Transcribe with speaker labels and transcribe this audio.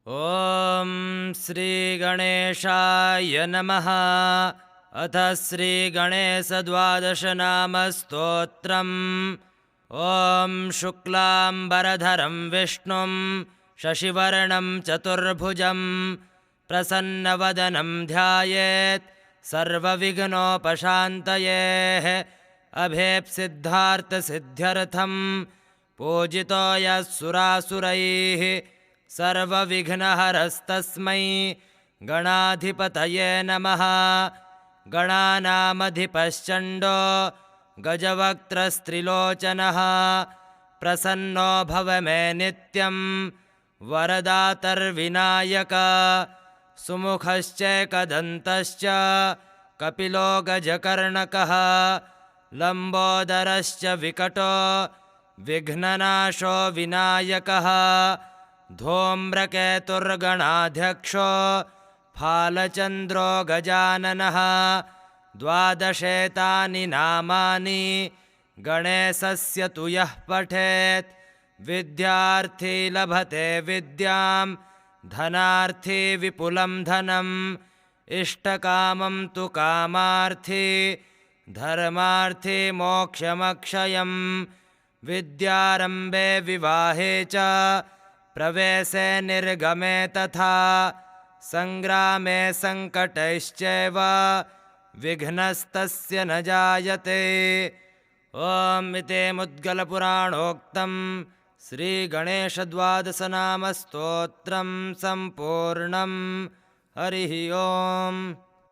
Speaker 1: ॐ श्रीगणेशाय नमः। अथ श्रीगणेशद्वादशनामस्तोत्रम्। ॐ शुक्लाम्बरधरं विष्णुं शशिवर्णं चतुर्भुजं प्रसन्नवदनं ध्यायेत् सर्वविघ्नोपशान्तये। अभेप्सिद्धार्थसिद्ध्यर्थं पूजितो यः सुरासुरैः सर्वविघ्नहरस्तस्मै गणाधिपतये नमः। गणानामधिपश्चण्डो गजवक्त्रस्त्रिलोचनः प्रसन्नो भव मे नित्यं वरदातर्विनायक। सुमुखश्चैकदन्तश्च कपिलो गजकर्णकः लम्बोदरश्च विकटो विघ्ननाशो विनायकः। धूम्रकेतुर्गणाध्यक्षो फालचन्द्रो गजाननः। द्वादशेतानि नामानि गणेशस्य तु यः पठेत् विद्यार्थी लभते विद्यां धनार्थी विपुलं धनम्। इष्टकामं तु कामार्थी धर्मार्थी मोक्षमक्षयम्। विद्यारम्भे विवाहे च प्रवेशे निर्गमे तथा सङ्ग्रामे सङ्कटैश्चैव विघ्नस्तस्य न जायते। ॐ इति मुद्गलपुराणोक्तं श्रीगणेशद्वादशनामस्तोत्रं सम्पूर्णम्। हरिः ओम्।